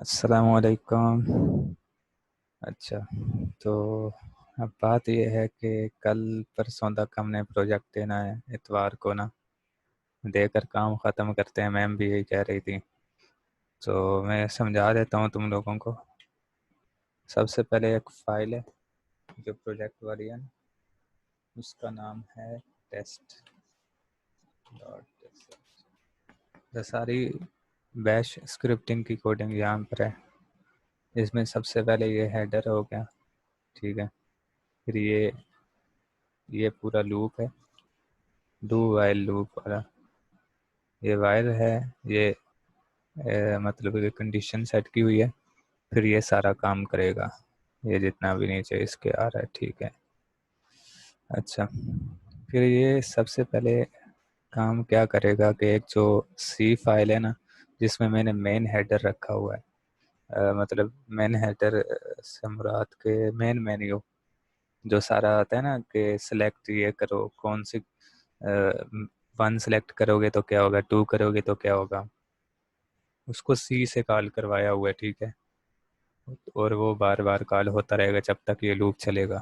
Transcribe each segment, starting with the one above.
अस्सलामुअलैकुम। अच्छा, तो अब बात यह है कि कल परसों तक हमने प्रोजेक्ट देना है, इतवार को ना देकर काम ख़त्म करते हैं। मैम भी यही कह रही थी, तो मैं समझा देता हूँ तुम लोगों को। सबसे पहले एक फ़ाइल है जो प्रोजेक्ट वाली है ना, उसका नाम है टेस्ट डॉट। ये सारी बैश स्क्रिप्टिंग की कोडिंग यहाँ पर है। इसमें सबसे पहले ये हेडर हो गया, ठीक है। फिर ये पूरा लूप है, डू वाइल लूप वाला। ये वाइल है, ये मतलब ये कंडीशन सेट की हुई है। फिर ये सारा काम करेगा, ये जितना भी नीचे इसके आ रहा है, ठीक है। अच्छा, फिर ये सबसे पहले काम क्या करेगा कि एक जो सी फाइल है ना, जिसमें मैंने मेन हेडर रखा हुआ है, मतलब मेन हेडर से मुराद के मेन मेन्यू जो सारा आता है ना कि सिलेक्ट ये करो, कौन सी 1 सेलेक्ट करोगे तो क्या होगा, 2 करोगे तो क्या होगा, उसको सी से कॉल करवाया हुआ है, ठीक है। और वो बार बार कॉल होता रहेगा जब तक ये लूप चलेगा।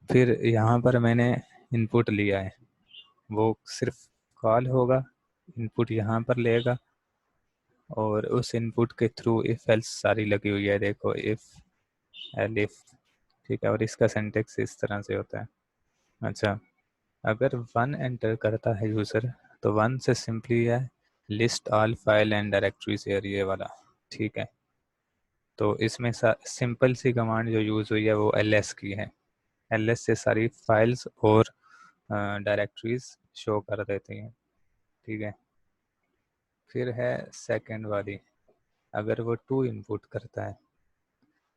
फिर यहाँ पर मैंने इनपुट लिया है, वो सिर्फ कॉल होगा, इनपुट यहाँ पर लेगा और उस इनपुट के थ्रू इफ एल्स सारी लगी हुई है, देखो इफ एलिफ, ठीक है। और इसका सिंटेक्स इस तरह से होता है। अच्छा, अगर 1 एंटर करता है यूज़र तो 1 से सिंपली है list all file and directories, ये वाला, ठीक है। तो इसमें सिंपल सी कमांड जो यूज़ हुई है वो ls की है। ls से सारी फाइल्स और डायरेक्टरीज शो कर देती हैं, ठीक है। फिर है सेकंड वाली, अगर वो 2 इनपुट करता है,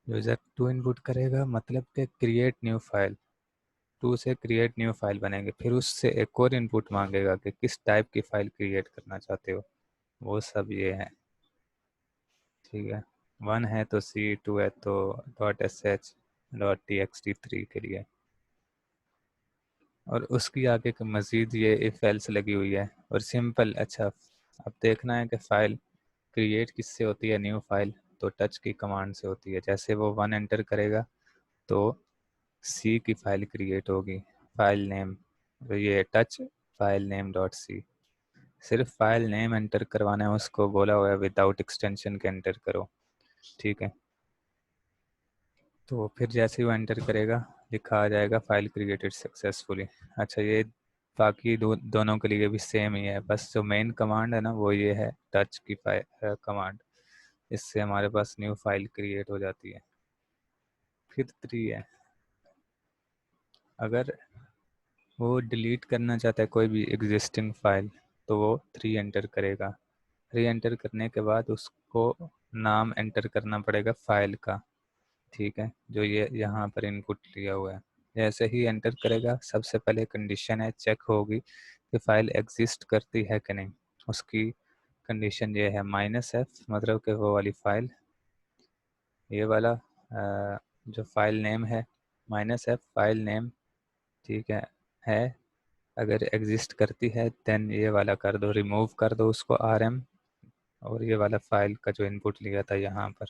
यूज़र 2 इनपुट करेगा मतलब कि क्रिएट न्यू फाइल, 2 से क्रिएट न्यू फाइल बनेंगे। फिर उससे एक और इनपुट मांगेगा कि किस टाइप की फ़ाइल क्रिएट करना चाहते हो, वो सब ये है, ठीक है। 1 है तो सी, 2 है तो dot S H, dot T x T 3 के लिए। और उसकी आगे के मज़ीद ये इफ एल्स लगी हुई है और सिंपल। अच्छा, अब देखना है कि फ़ाइल क्रिएट किससे होती है न्यू फाइल, तो टच की कमांड से होती है। जैसे वो 1 एंटर करेगा तो सी की फ़ाइल क्रिएट होगी, फाइल नेम, तो ये touch file name dot C. सिर्फ फाइल नेम एंटर करवाना है, उसको बोला हुआ है विदाउट एक्सटेंशन के एंटर करो, ठीक है। तो फिर जैसे ही वो एंटर करेगा लिखा आ जाएगा फाइल क्रिएटेड सक्सेसफुली। अच्छा, ये बाकी दोनों के लिए भी सेम ही है, बस जो मेन कमांड है ना वो ये है टच की फाइल कमांड, इससे हमारे पास न्यू फाइल क्रिएट हो जाती है। फिर 3 है, अगर वो डिलीट करना चाहता है कोई भी एग्जिस्टिंग फाइल तो वो 3 एंटर करेगा। 3 एंटर करने के बाद उसको नाम एंटर करना पड़ेगा फाइल का, ठीक है, जो ये यहाँ पर इनपुट लिया हुआ है। जैसे ही एंटर करेगा सबसे पहले कंडीशन है चेक होगी कि फ़ाइल एग्जिस्ट करती है कि नहीं। उसकी कंडीशन ये है -f, मतलब कि वो वाली फ़ाइल, ये वाला जो फाइल नेम है -f फाइल नेम, ठीक है। अगर एग्जिस्ट करती है देन ये वाला कर दो, रिमूव कर दो उसको rm, और ये वाला फाइल का जो इनपुट लिया था यहाँ पर।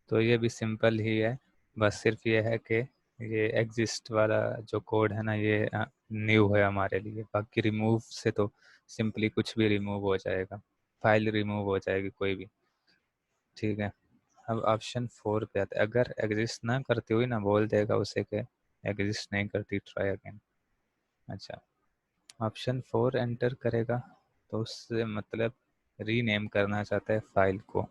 तो ये भी सिंपल ही है, बस सिर्फ ये है कि ये एग्जिस्ट वाला जो कोड है ना ये न्यू है हमारे लिए। बाकी रिमूव से तो सिंपली कुछ भी रिमूव हो जाएगा, फाइल रिमूव हो जाएगी कोई भी, ठीक है। अब ऑप्शन 4 पे आते, अगर एग्जिस्ट ना करती हुई ना बोल देगा उसे कि एग्जिस्ट नहीं करती, ट्राई अगेन। अच्छा, ऑप्शन 4 एंटर करेगा तो उससे मतलब रीनेम करना चाहता है फाइल को,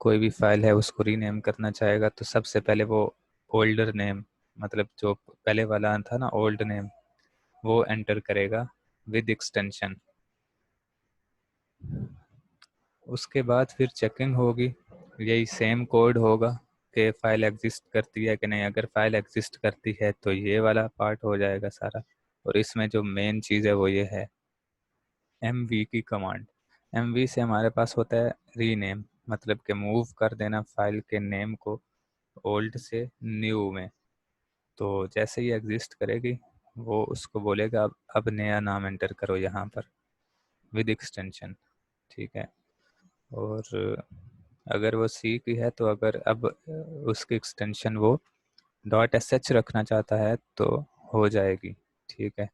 कोई भी फाइल है उसको रीनेम करना चाहेगा तो सबसे पहले वो ओल्डर नेम, मतलब जो पहले वाला था ना ओल्ड नेम, वो एंटर करेगा विद एक्सटेंशन। उसके बाद फिर चेकिंग होगी, यही सेम कोड होगा कि फ़ाइल एग्जिस्ट करती है कि नहीं। अगर फ़ाइल एग्जिस्ट करती है तो ये वाला पार्ट हो जाएगा सारा। और इसमें जो मेन चीज़ है वो ये है mv की कमांड। mv से हमारे पास होता है रीनेम, मतलब कि मूव कर देना फाइल के नेम को ओल्ड से न्यू में। तो जैसे ही एग्जिस्ट करेगी वो उसको बोलेगा अब नया नाम एंटर करो यहाँ पर विद एक्सटेंशन, ठीक है। और अगर वो सी की है तो अगर अब उसकी एक्सटेंशन वो डॉट एस एच रखना चाहता है तो हो जाएगी। ठीक है,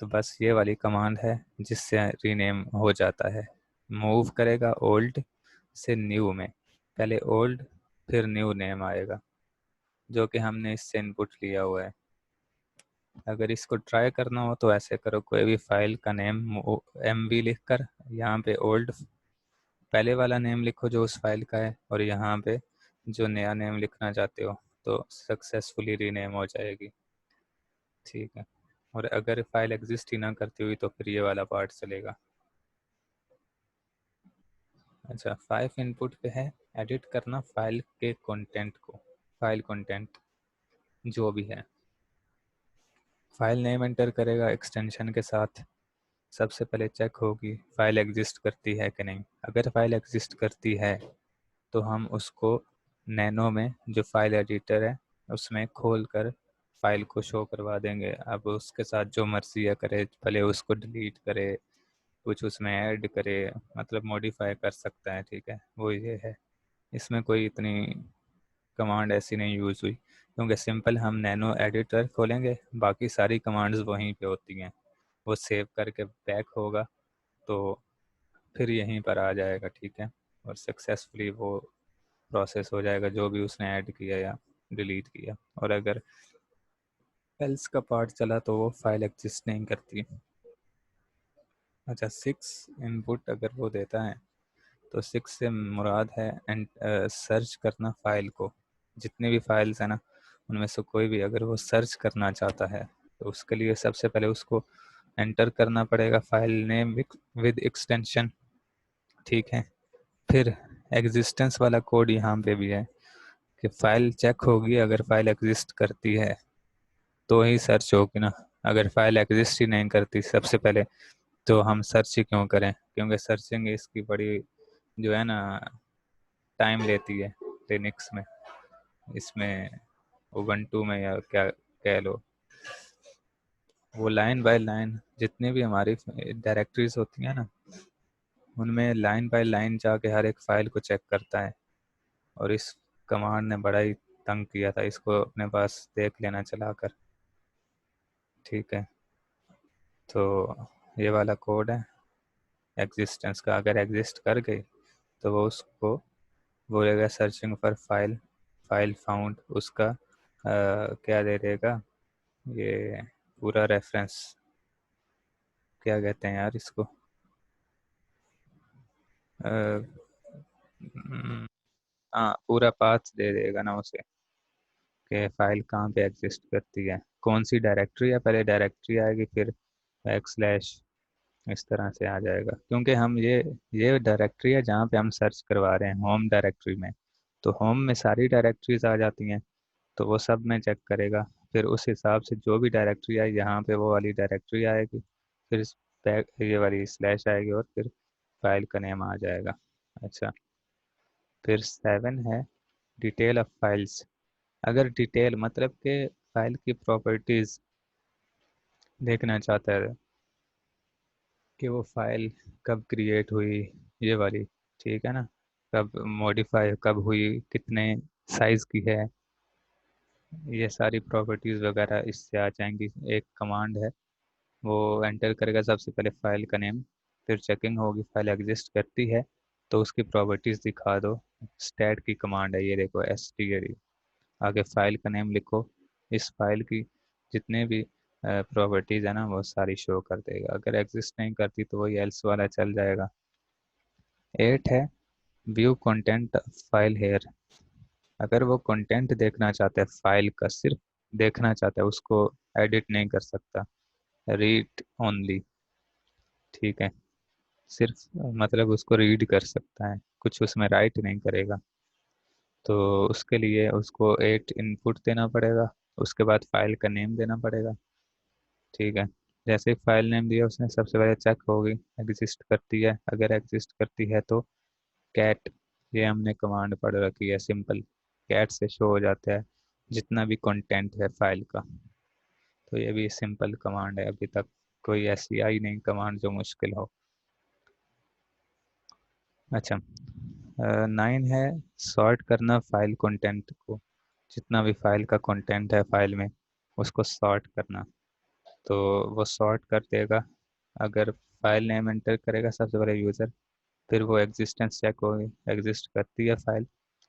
तो बस ये वाली कमांड है जिससे रीनेम हो जाता है। मूव करेगा ओल्ड से न्यू में, पहले ओल्ड फिर न्यू नेम आएगा जो कि हमने इससे इनपुट लिया हुआ है। अगर इसको ट्राई करना हो तो ऐसे करो, कोई भी फाइल का नेम MV लिख कर यहाँ पे ओल्ड पहले वाला नेम लिखो जो उस फाइल का है, और यहाँ पे जो नया नेम लिखना चाहते हो तो सक्सेसफुली रीनेम हो जाएगी। ठीक है, और अगर फाइल एग्जिस्ट ही ना करती हुई तो फिर ये वाला पार्ट चलेगा। अच्छा, 5 इनपुट पे है एडिट करना फाइल के कंटेंट को, फाइल कंटेंट जो भी है। फाइल नेम एंटर करेगा एक्सटेंशन के साथ। सबसे पहले चेक होगी फाइल एग्जिस्ट करती है कि नहीं। अगर फाइल एग्जिस्ट करती है तो हम उसको नैनो में जो फाइल एडिटर है उसमें खोल कर फाइल को शो करवा देंगे। अब उसके साथ जो मर्जी है करे, भले उसको डिलीट करे, कुछ उसमें ऐड करे, मतलब मॉडिफाई कर सकता है। ठीक है, वो ये है, इसमें कोई इतनी कमांड ऐसी नहीं यूज़ हुई क्योंकि सिंपल हम नैनो एडिटर खोलेंगे, बाकी सारी कमांड्स वहीं पे होती हैं। वो सेव करके बैक होगा तो फिर यहीं पर आ जाएगा। ठीक है, और सक्सेसफुली वो प्रोसेस हो जाएगा जो भी उसने ऐड किया या डिलीट किया। और अगर एल्स का पार्ट चला तो वो फाइल एग्जिस्ट नहीं करती। अच्छा, 6 इनपुट अगर वो देता है तो 6 से मुराद है एंड सर्च करना फाइल को। जितने भी फाइल्स हैं ना उनमें से कोई भी अगर वो सर्च करना चाहता है तो उसके लिए सबसे पहले उसको एंटर करना पड़ेगा फाइल नेम विद एक्सटेंशन। ठीक है, फिर एग्जिस्टेंस वाला कोड यहाँ पे भी है कि फाइल चेक होगी, अगर फाइल एग्जिस्ट करती है तो ही सर्च होगी ना। अगर फाइल एग्जिस्ट ही नहीं करती सबसे पहले तो हम सर्च ही क्यों करें, क्योंकि सर्चिंग इसकी बड़ी जो है ना टाइम लेती है लिनक्स में, इसमें उबंटू में या क्या कह लो। वो लाइन बाय लाइन जितनी भी हमारी डायरेक्टरीज होती हैं ना उनमें लाइन बाय लाइन जाके हर एक फाइल को चेक करता है। और इस कमांड ने बड़ा ही तंग किया था, इसको अपने पास देख लेना चलाकर। ठीक है, तो ये वाला कोड है एग्जिस्टेंस का। अगर एग्जिस्ट कर गई तो वो उसको बोलेगा searching for file, file found, उसका क्या दे देगा, ये पूरा रेफरेंस, क्या कहते हैं यार इसको, हाँ पूरा पाथ दे देगा ना उसे कि फाइल कहाँ पे एग्जिस्ट करती है, कौन सी डायरेक्टरी है। पहले डायरेक्टरी आएगी फिर बैक स्लैश, इस तरह से आ जाएगा। क्योंकि हम ये डायरेक्टरी है जहाँ पे हम सर्च करवा रहे हैं, होम डायरेक्टरी में। तो होम में सारी डायरेक्टरीज आ जाती हैं तो वो सब में चेक करेगा। फिर उस हिसाब से जो भी डायरेक्टरी आई यहाँ पे वो वाली डायरेक्टरी आएगी, फिर इस बैक ये वाली स्लैश आएगी और फिर फाइल का नेम आ जाएगा। अच्छा, फिर 7 है डिटेल ऑफ फाइल्स। अगर डिटेल मतलब कि फाइल की प्रॉपर्टीज देखना चाहता है कि वो फाइल कब क्रिएट हुई, ये वाली, ठीक है ना, कब मॉडिफाई कब हुई, कितने साइज की है, ये सारी प्रॉपर्टीज वगैरह इससे आ जाएंगी। एक कमांड है वो एंटर करेगा सबसे पहले फाइल का नेम, फिर चेकिंग होगी फाइल एग्जिस्ट करती है तो उसकी प्रॉपर्टीज दिखा दो। स्टैट की कमांड है ये, देखो STAD, आगे फाइल का नेम लिखो, इस फाइल की जितने भी प्रॉपर्टीज है ना वो सारी शो कर देगा। अगर एग्जिस्ट नहीं करती तो वही एल्स वाला चल जाएगा। 8 है व्यू कंटेंट फाइल हेयर। अगर वो कंटेंट देखना चाहता है फाइल का, सिर्फ देखना चाहता है, उसको एडिट नहीं कर सकता, रीड ओनली। ठीक है, सिर्फ मतलब उसको रीड कर सकता है, कुछ उसमें राइट नहीं करेगा। तो उसके लिए उसको 8 इनपुट देना पड़ेगा, उसके बाद फाइल का नेम देना पड़ेगा। ठीक है, जैसे ही फाइल नेम दिया उसने सबसे पहले चेक होगी एग्जिस्ट करती है। अगर एग्जिस्ट करती है तो कैट, ये हमने कमांड पढ़ रखी है सिंपल, कैट से शो हो जाता है जितना भी कंटेंट है फाइल का। तो ये भी सिंपल कमांड है, अभी तक कोई ऐसी आई नहीं कमांड जो मुश्किल हो। अच्छा, नाइन है सॉर्ट करना फाइल कंटेंट को, जितना भी फाइल का कंटेंट है फाइल में उसको सॉर्ट करना। तो वो सॉर्ट कर देगा। अगर फाइल नेम एंटर करेगा सबसे पहले यूज़र, फिर वो एग्जिस्टेंस चेक होगी, एग्जिस्ट करती है फाइल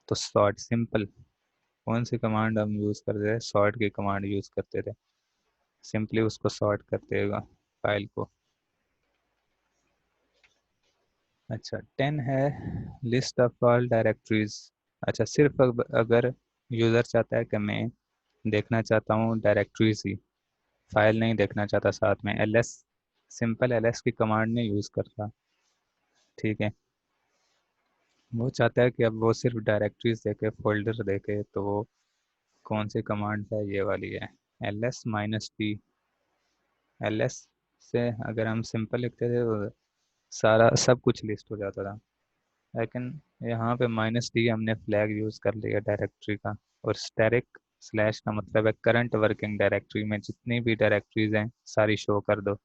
तो सॉर्ट सिंपल। कौन सी कमांड हम यूज़ करते थे? सॉर्ट की कमांड यूज़ करते थे। सिंपली उसको सॉर्ट कर देगा फाइल को। अच्छा, 10 है लिस्ट ऑफ ऑल डायरेक्टरीज। अच्छा, सिर्फ अगर यूज़र चाहता है कि मैं देखना चाहता हूँ डायरेक्टरीज ही, फाइल नहीं देखना चाहता साथ में, ls, सिंपल ls की कमांड नहीं यूज़ कर रहा, ठीक है। वो चाहता है कि अब वो सिर्फ डायरेक्टरीज देखे, फोल्डर देखे, तो वो कौन सी कमांड है? ये वाली है, ls-t। ls से अगर हम सिंपल लिखते थे तो सारा सब कुछ लिस्ट हो जाता था, लेकिन यहाँ पे -d हमने फ्लैग यूज़ कर लिया डायरेक्टरी का। और स्टैटिक स्लैश का मतलब है करंट वर्किंग डायरेक्टरी में जितनी भी डायरेक्टरीज हैं सारी शो कर दो,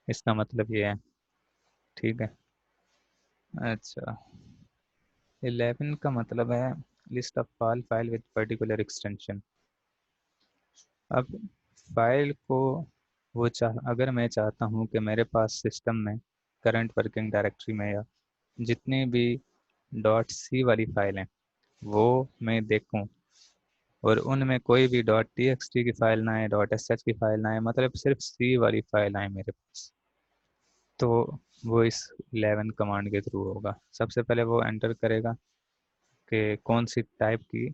इसका मतलब ये है, ठीक है। अच्छा, 11 का मतलब है list of all file with particular extension. अब फाइल को वो अगर मैं चाहता हूँ कि मेरे पास सिस्टम में करंट वर्किंग डायरेक्टरी में या जितनी भी .c वाली फाइल हैं वो मैं देखूँ, और उनमें कोई भी .txt की फाइल ना आए, .sh की फाइल ना आए, मतलब सिर्फ c वाली फाइल आए मेरे पास, तो वो इस 11 कमांड के थ्रू होगा। सबसे पहले वो एंटर करेगा कि कौन सी टाइप की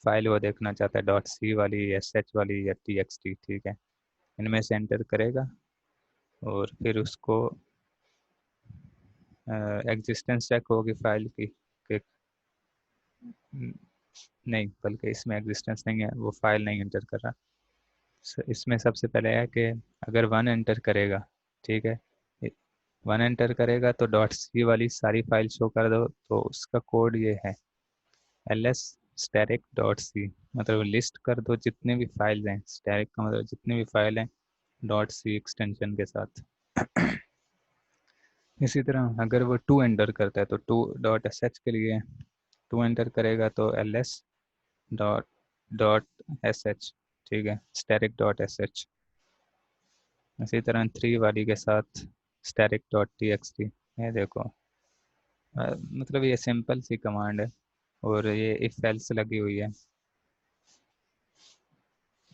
फाइल वो देखना चाहता है, .c वाली, sh वाली या txt, ठीक है। इनमें से एंटर करेगा और फिर उसको एग्जिस्टेंस चेक होगी फाइल की कि नहीं, बल्कि इसमें एग्जिस्टेंस नहीं है, वो फाइल नहीं एंटर कर रहा। इसमें सबसे पहले है कि अगर 1 एंटर करेगा, ठीक है, 1 एंटर करेगा तो .c वाली सारी फाइल शो कर दो, तो उसका कोड ये है ls static .c, मतलब लिस्ट कर दो जितने भी फाइल हैं, स्टैटिक का मतलब जितनी भी फाइल हैं .c एक्सटेंशन के साथ। इसी तरह अगर वो 2 एंटर करता है तो 2.sh के लिए 2 एंटर करेगा तो ls डॉट डॉट sh, ठीक है, स्टैटिक .sh। इसी तरह 3 वाली के साथ स्टैटिक .txt। ये देखो, मतलब ये सिंपल सी कमांड है और ये इफ एल्स लगी हुई है,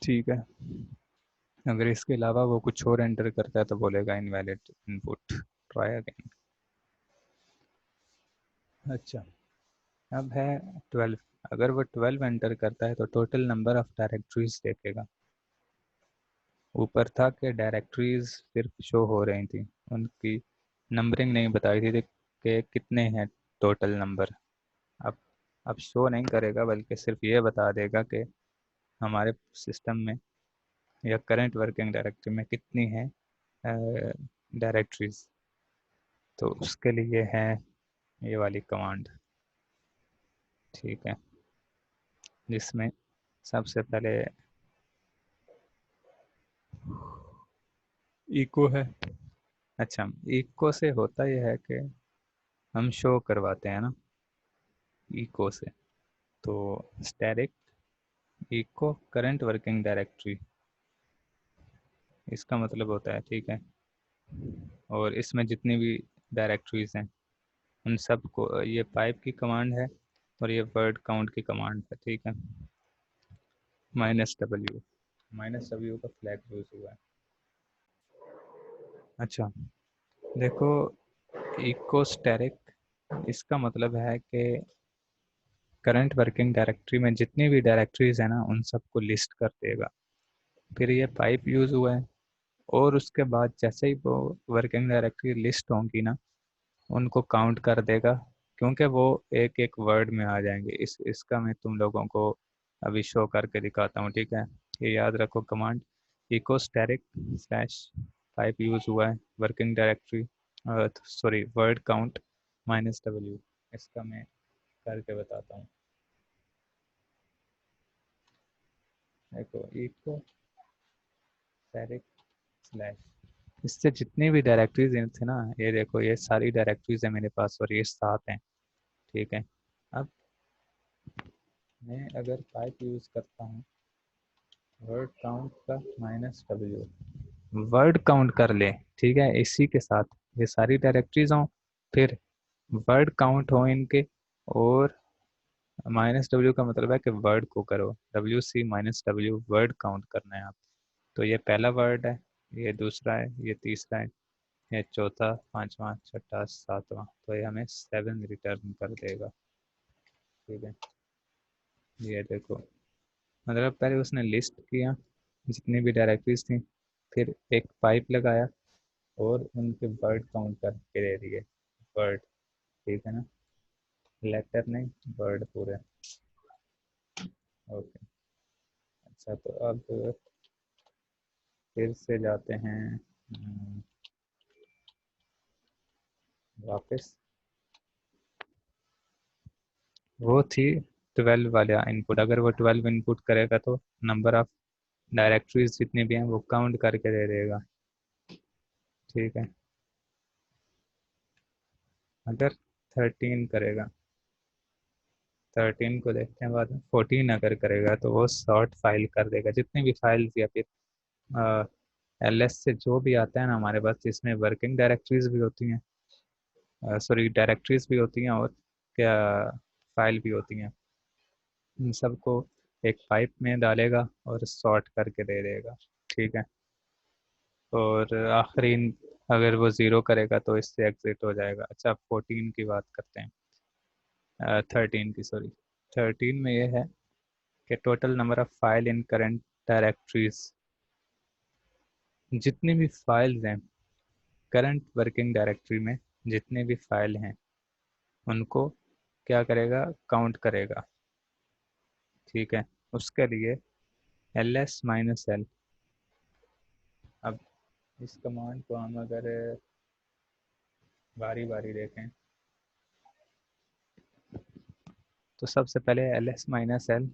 ठीक है। अगर इसके अलावा वो कुछ और एंटर करता है तो बोलेगा इनवैलिड इनपुट, ट्राई अगेन। अच्छा, अब है 12। अगर वो 12 एंटर करता है तो टोटल नंबर ऑफ डायरेक्टरीज देखेगा। ऊपर था कि डायरेक्टरीज सिर्फ शो हो रही थी, उनकी नंबरिंग नहीं बताई थी कि कितने हैं टोटल नंबर। अब अब शो नहीं करेगा बल्कि सिर्फ ये बता देगा कि हमारे सिस्टम में या करंट वर्किंग डायरेक्टरी में कितनी है डायरेक्टरीज। तो उसके लिए है ये वाली कमांड, ठीक है, जिसमें सबसे पहले इको है। अच्छा, इको से होता यह है कि हम शो करवाते हैं ना इको से, तो static eco current working directory इसका मतलब होता है, ठीक है। और इसमें जितनी भी डायरेक्टरीज हैं उन सब को, ये पाइप की कमांड है और ये वर्ड काउंट की कमांड है, ठीक है। -w, -w का फ्लैग यूज हुआ है। अच्छा, देखो, इको स्टैटिक इसका मतलब है कि करंट वर्किंग डायरेक्टरी में जितनी भी डायरेक्टरीज है ना उन सबको लिस्ट कर देगा। फिर ये पाइप यूज हुआ है और उसके बाद जैसे ही वो वर्किंग डायरेक्टरी लिस्ट होंगी ना उनको काउंट कर देगा, क्योंकि वो एक एक वर्ड में आ जाएंगे। इसका मैं तुम लोगों को अभी शो करके दिखाता हूँ, ठीक है। ये याद रखो command, echo static slash pipe use हुआ है working directory, sorry word count -w। इसका मैं करके बताता हूँ। देखो, इको स्टैटिक स्लैश, इससे जितनी भी डायरेक्टरीज थे ना, ये देखो ये सारी डायरेक्टरीज है मेरे पास और ये 7 हैं, ठीक है। अब मैं अगर पाइप यूज़ करता हूँ वर्ड काउंट का -w, वर्ड काउंट कर ले, ठीक है, इसी के साथ ये सारी डायरेक्टरीज हों, फिर वर्ड काउंट हो इनके, और -w का मतलब है कि वर्ड को करो, WC-W वर्ड काउंट करना है आप। तो ये पहला वर्ड है, ये दूसरा है, ये तीसरा है, ये चौथा, पांचवा, छठा, सातवां, तो ये हमें 7 रिटर्न कर देगा। ठीक है, ये देखो, मतलब पहले उसने लिस्ट किया जितनी भी डायरेक्टरीज थी, फिर एक पाइप लगाया और उनके वर्ड काउंट करके दे दिए, वर्ड, ठीक है ना, लेटर नहीं, वर्ड पूरे। ओके। अच्छा, तो अब फिर से जाते हैं वापस, वो थी 12 वाला इनपुट, अगर वो 12 इनपुट करेगा तो नंबर ऑफ डायरेक्टरीज जितनी भी हैं वो काउंट करके दे देगा। ठीक है, अगर 13 करेगा, 13 को देखते हैं बाद में, 14 अगर करेगा तो वो सॉर्ट फाइल कर देगा जितनी भी फाइल्स, या फिर LS से जो भी आता है ना हमारे पास, जिसमें वर्किंग डायरेक्टरीज भी होती हैं, सॉरी डायरेक्टरीज भी होती हैं, और क्या फाइल भी होती हैं, इन सबको एक पाइप में डालेगा और सॉर्ट करके दे देगा। ठीक है, और आखिरी अगर वो ज़ीरो करेगा तो इससे एग्जिट हो जाएगा। अच्छा, 14 की बात करते हैं, 13 की, सॉरी, 13 में ये है कि total number of file in current directories, जितनी भी फाइल्स हैं करंट वर्किंग डायरेक्टरी में, जितने भी फाइल हैं उनको क्या करेगा, काउंट करेगा। ठीक है, उसके लिए ls-l, अब इस कमांड को हम अगर बारी बारी देखें तो सबसे पहले ls-l,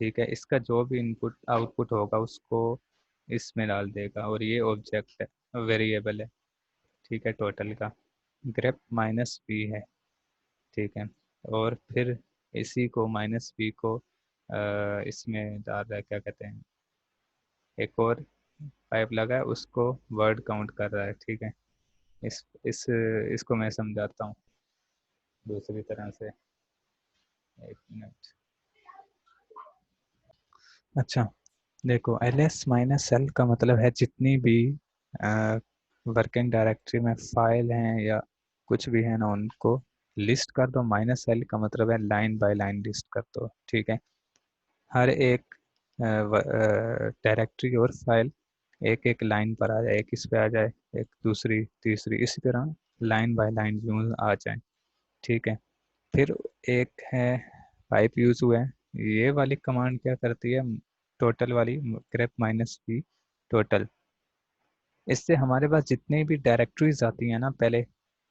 ठीक है, इसका जो भी इनपुट आउटपुट होगा उसको इसमें डाल देगा, और ये ऑब्जेक्ट है, वेरिएबल है, ठीक है, टोटल का grep -b है। ठीक है, और फिर इसी को -b को इसमें डाल रहा है, क्या कहते हैं, एक और पाइप लगा है उसको वर्ड काउंट कर रहा है। ठीक है, इस इसको मैं समझाता हूँ दूसरी तरह से, एक मिनट। अच्छा, देखो, ls-l का मतलब है जितनी भी वर्किंग डायरेक्टरी में फाइल हैं या कुछ भी है ना उनको लिस्ट कर दो, -l का मतलब है लाइन बाय लाइन लिस्ट कर दो। ठीक है, हर एक डायरेक्टरी और फाइल एक एक लाइन पर आ जाए, एक इस पे आ जाए, एक दूसरी, तीसरी, इसी तरह लाइन बाय लाइन यूज आ जाए। ठीक है, फिर एक है पाइप यूज हुआ है, ये वाली कमांड क्या करती है, टोटल वाली, grep -b टोटल, इससे हमारे पास जितनी भी डायरेक्टरीज आती हैं ना पहले,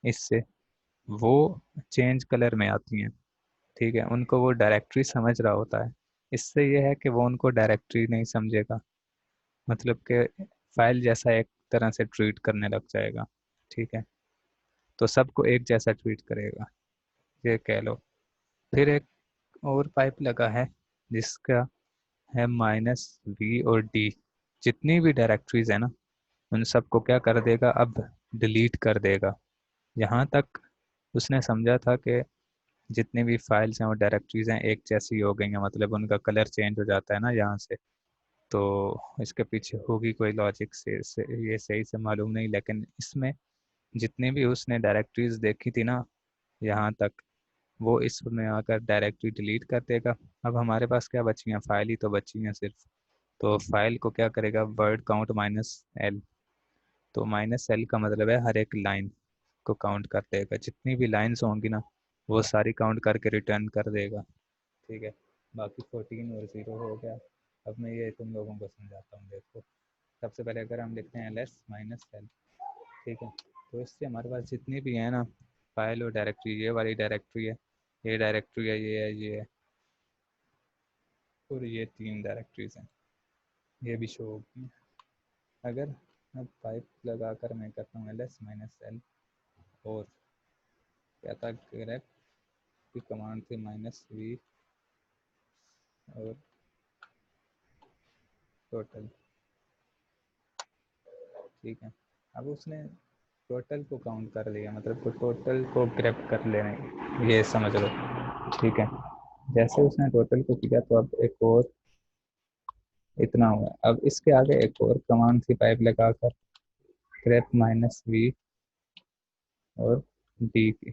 इससे वो चेंज कलर में आती हैं। ठीक है, उनको वो डायरेक्टरी समझ रहा होता है, इससे ये है कि वो उनको डायरेक्टरी नहीं समझेगा, मतलब कि फाइल जैसा एक तरह से ट्रीट करने लग जाएगा। ठीक है, तो सबको एक जैसा ट्रीट करेगा, ये कह लो। फिर एक और पाइप लगा है जिसका है -v और d, जितनी भी डायरेक्टरीज है ना उन सबको क्या कर देगा, अब डिलीट कर देगा। यहाँ तक उसने समझा था कि जितनी भी फाइल्स हैं और डायरेक्टरीज हैं एक जैसी हो गई हैं, मतलब उनका कलर चेंज हो जाता है ना यहाँ से, तो इसके पीछे होगी कोई लॉजिक, से ये सही से मालूम नहीं, लेकिन इसमें जितनी भी उसने डायरेक्टरीज देखी थी ना यहाँ तक, वो इसमें आकर डायरेक्टरी डिलीट कर देगा। अब हमारे पास क्या बची हैं, फाइल ही तो बची हैं सिर्फ, तो फाइल को क्या करेगा, वर्ड काउंट -l, तो -l का मतलब है हर एक लाइन को काउंट कर देगा, जितनी भी लाइंस होंगी ना वो सारी काउंट करके रिटर्न कर देगा। ठीक है, बाकी 14 और 0 हो गया। अब मैं ये तुम लोगों को समझाता हूँ, देखो, सबसे पहले अगर हम लिखते हैं ls-l, ठीक है, तो इससे हमारे पास जितनी भी है ना फाइल और डायरेक्टरी, ये वाली डायरेक्टरी है, ये डायरेक्टरी है, ये है, ये है, और ये 3 डायरेक्टरीज हैं, ये भी शो होगी। अगर अब पाइप लगा कर मैं करता हूँ ls-l, और क्या था, grep की कमांड थी -v और टोटल। ठीक है, अब उसने टोटल को काउंट कर लिया, मतलब तो टोटल को ग्रैब कर लेना, ये समझ लो। ठीक है, जैसे उसने टोटल को किया तो अब एक और इतना हुआ। अब इसके आगे एक और कमांड थी पाइप लगाकर, ग्रेप -v और डी की।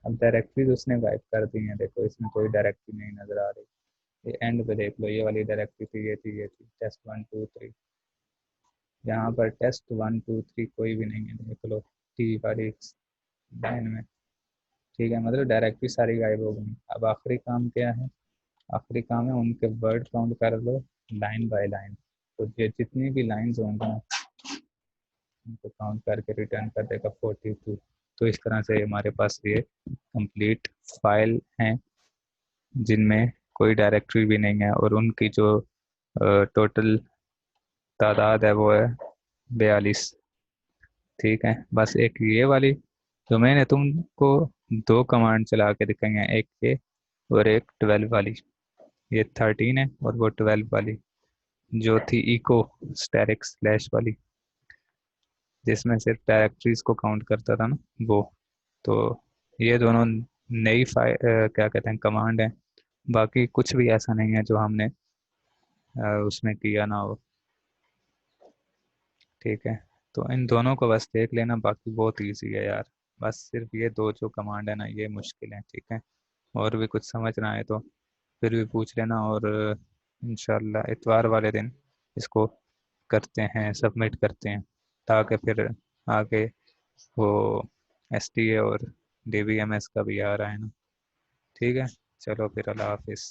अब डायरेक्टरीज उसने वाइप कर दी है, देखो इसमें कोई डायरेक्टरी नहीं नजर आ रही। ये एंड पे देख लो, ये वाली डायरेक्टरी थी, ये थी टेस्ट 1 2 3। यहाँ पर टेस्ट 1 2 3 कोई भी नहीं है, देख लो टी वाली लाइन में। ठीक है, मतलब डायरेक्टरी सारी गायब हो गई। अब आखिरी काम क्या है? आखिरी काम है उनके वर्ड काउंट कर लो लाइन बाय लाइन। तो ये जितनी भी लाइंस होंगी ना, उनको काउंट करके रिटर्न कर देगा 42। तो इस तरह से हमारे पास ये कंप्लीट फाइल हैं जिनमें कोई डायरेक्टरी भी नहीं है, और उनकी जो टोटल तादाद है वो है 42। ठीक है, बस एक ये वाली जो मैंने तुमको दो कमांड चला के दिखाई है, एक ये और एक 12 वाली। ये 13 है और वो 12 वाली जो थी इको स्टैटिक स्लैश वाली, जिसमें सिर्फ डायरेक्टरीज को काउंट करता था ना वो। तो ये दोनों नई क्या कहते हैं कमांड है। बाकी कुछ भी ऐसा नहीं है जो हमने उसमें किया ना हो। ठीक है, तो इन दोनों को बस देख लेना, बाकी बहुत इजी है यार। बस सिर्फ ये दो जो कमांड है ना, ये मुश्किल है। ठीक है, और भी कुछ समझ ना आए तो फिर भी पूछ लेना, और इंशाल्लाह इतवार वाले दिन इसको करते हैं, सबमिट करते हैं, ताकि फिर आगे वो STA और DBMS का भी आ रहा है ना। ठीक है, चलो फिर अल्लाह हाफिज़।